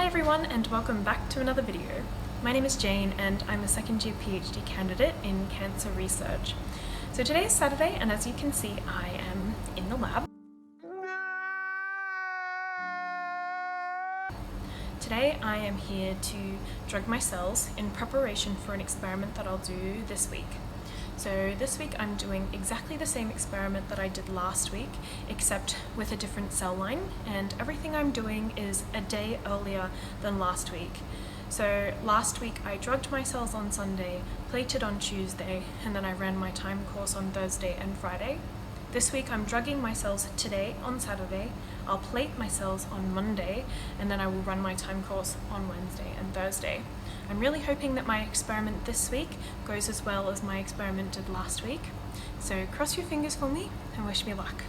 Hi everyone and welcome back to another video. My name is Jane and I'm a second year PhD candidate in cancer research. So today is Saturday and as you can see I am in the lab. Today I am here to drug my cells in preparation for an experiment that I'll do this week. So this week I'm doing exactly the same experiment that I did last week, except with a different cell line, and everything I'm doing is a day earlier than last week. So last week I drugged my cells on Sunday, plated on Tuesday, and then I ran my time course on Thursday and Friday. This week I'm drugging my cells today on Saturday, I'll plate my cells on Monday, and then I will run my time course on Wednesday and Thursday. I'm really hoping that my experiment this week goes as well as my experiment did last week. So cross your fingers for me and wish me luck.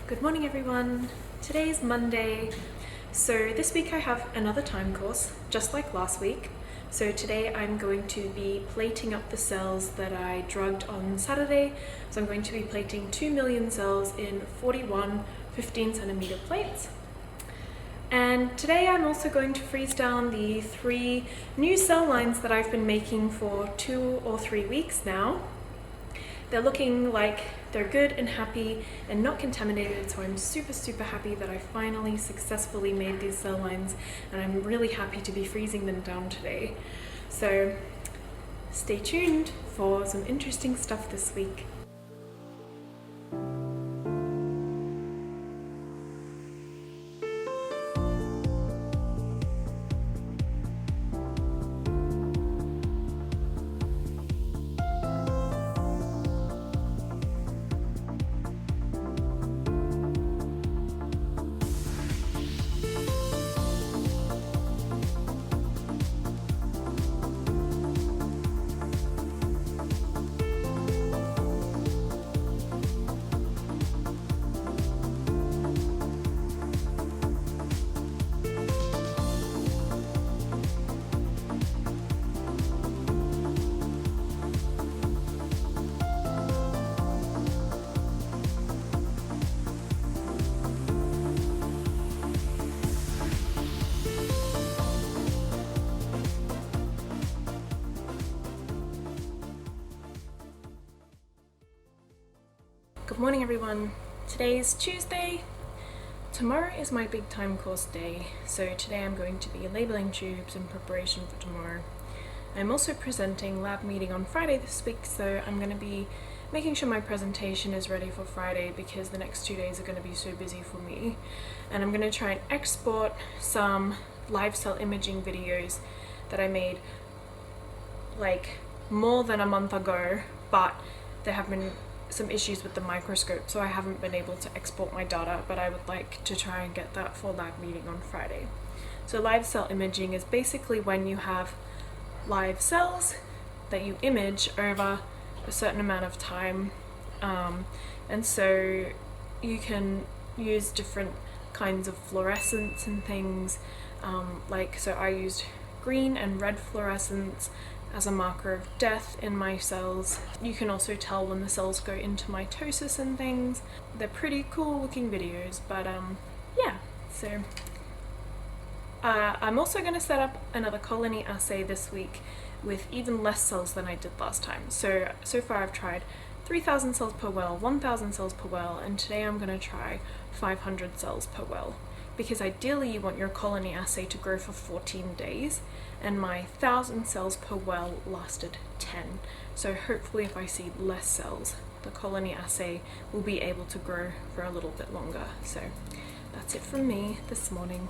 Good morning everyone. Today is Monday. So this week I have another time course, just like last week. So today I'm going to be plating up the cells that I drugged on Saturday. So I'm going to be plating 2 million cells in 41 15 centimeter plates. And today I'm also going to freeze down the 3 new cell lines that I've been making for 2 or 3 weeks now. They're looking like they're good and happy and not contaminated, so I'm super happy that I finally successfully made these cell lines, and I'm really happy to be freezing them down today. So stay tuned for some interesting stuff this week. Good morning everyone. Today is Tuesday. Tomorrow is my big time course day, so today I'm going to be labeling tubes in preparation for tomorrow. I'm also presenting lab meeting on Friday this week, so I'm going to be making sure my presentation is ready for Friday because the next 2 days are going to be so busy for me. And I'm going to try and export some live cell imaging videos that I made like more than a month ago, but there have been some issues with the microscope, so I haven't been able to export my data, but I would like to try and get that for lab meeting on Friday. So live cell imaging is basically when you have live cells that you image over a certain amount of time, and so you can use different kinds of fluorescence and things, so I used green and red fluorescence as a marker of death in my cells. You can also tell when the cells go into mitosis and things. They're pretty cool looking videos, but yeah, so I'm also going to set up another colony assay this week with even less cells than I did last time. So far I've tried 3,000 cells per well, 1,000 cells per well, and today I'm going to try 500 cells per well. Because ideally you want your colony assay to grow for 14 days, and my 1,000 cells per well lasted 10. So hopefully if I see less cells, the colony assay will be able to grow for a little bit longer. So that's it from me this morning.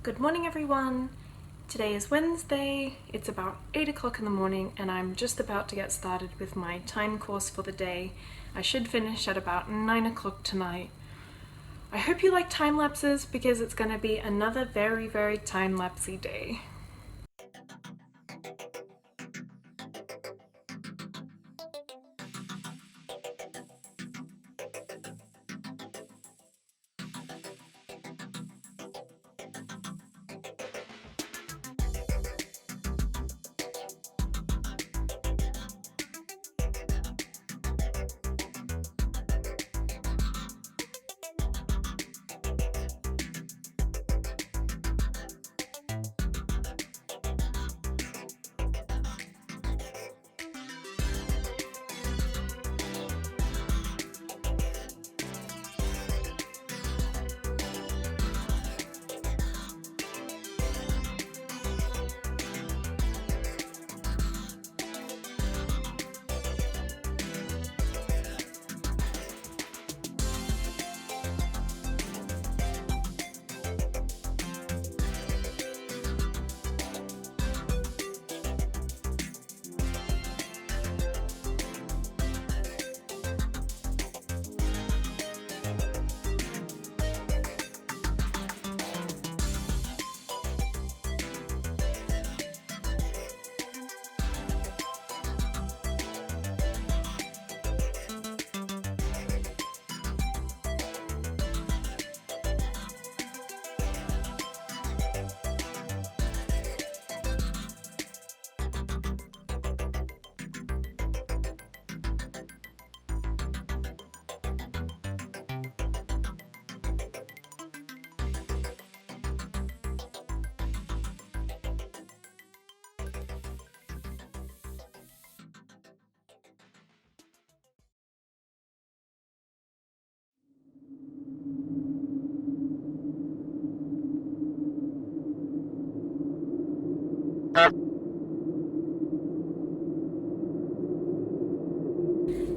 Good morning everyone! Today is Wednesday, it's about 8 o'clock in the morning and I'm just about to get started with my time course for the day. I should finish at about 9 o'clock tonight. I hope you like time lapses because it's going to be another very time-lapsey day.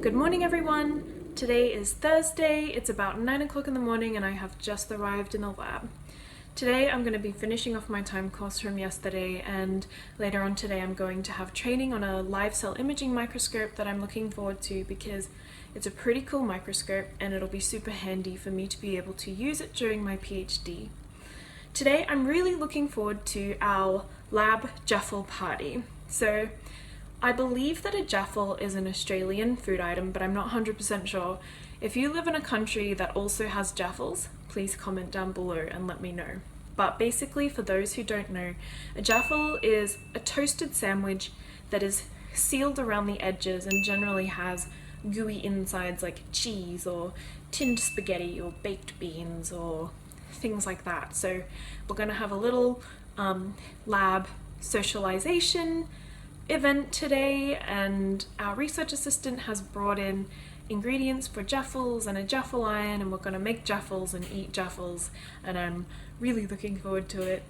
Good morning everyone! Today is Thursday, it's about 9 o'clock in the morning and I have just arrived in the lab. Today I'm going to be finishing off my time course from yesterday and later on today I'm going to have training on a live cell imaging microscope that I'm looking forward to because it's a pretty cool microscope and it'll be super handy for me to be able to use it during my PhD. Today I'm really looking forward to our lab JAFFLE party. So I believe that a jaffle is an Australian food item, but I'm not 100% sure. If you live in a country that also has jaffles, please comment down below and let me know. But basically, for those who don't know, a jaffle is a toasted sandwich that is sealed around the edges and generally has gooey insides like cheese or tinned spaghetti or baked beans or things like that. So we're going to have a little lab socialization event today, and our research assistant has brought in ingredients for jaffles and a jaffle iron, and we're going to make jaffles and eat jaffles, and I'm really looking forward to it.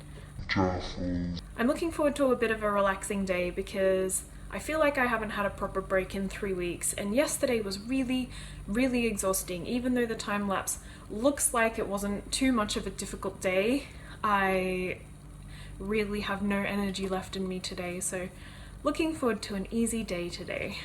Jaffles. I'm looking forward to a bit of a relaxing day because I feel like I haven't had a proper break in 3 weeks, and yesterday was really exhausting. Even though the time lapse looks like it wasn't too much of a difficult day, I really have no energy left in me today, so looking forward to an easy day today.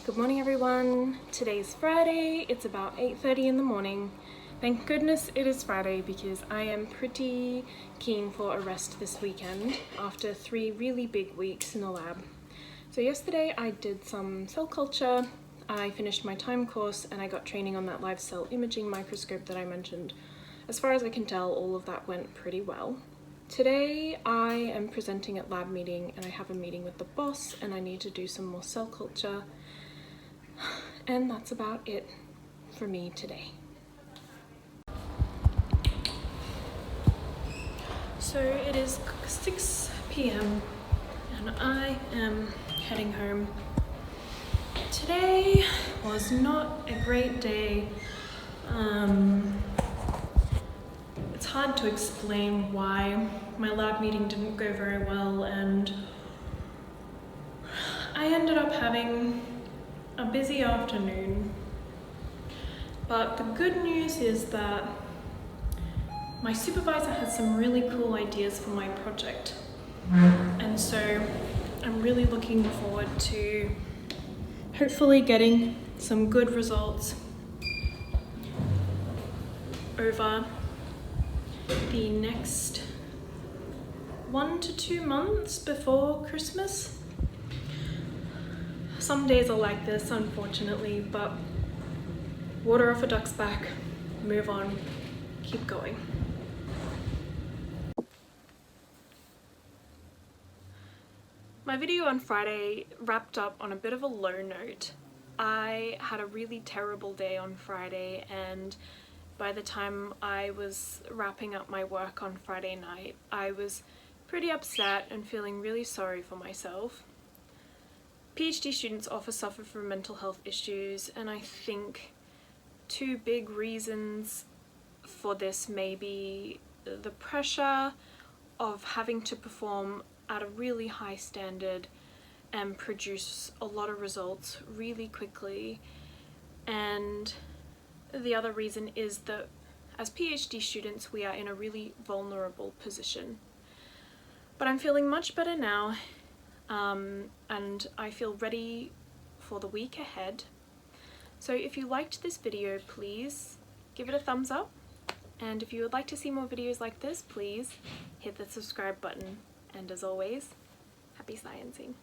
Good morning everyone, today's Friday, it's about 8:30 in the morning. Thank goodness it is Friday because I am pretty keen for a rest this weekend after 3 really big weeks in the lab. So yesterday I did some cell culture, I finished my time course and I got training on that live cell imaging microscope that I mentioned. As far as I can tell, all of that went pretty well. Today I am presenting at lab meeting and I have a meeting with the boss and I need to do some more cell culture. And that's about it for me today. So it is 6 p.m. and and I am heading home. Today was not a great day. It's hard to explain why. My lab meeting didn't go very well, and I ended up having a busy afternoon. But the good news is that my supervisor has some really cool ideas for my project. And so I'm really looking forward to hopefully getting some good results over the next 1 to 2 months before Christmas. Some days are like this, unfortunately, but water off a duck's back, move on, keep going. My video on Friday wrapped up on a bit of a low note. I had a really terrible day on Friday, and by the time I was wrapping up my work on Friday night, I was pretty upset and feeling really sorry for myself. PhD students often suffer from mental health issues, and I think 2 big reasons for this may be the pressure of having to perform at a really high standard and produce a lot of results really quickly, and the other reason is that as PhD students we are in a really vulnerable position. But I'm feeling much better now, and I feel ready for the week ahead. So if you liked this video, please give it a thumbs up, and if you would like to see more videos like this, please hit the subscribe button. And as always, happy sciencing.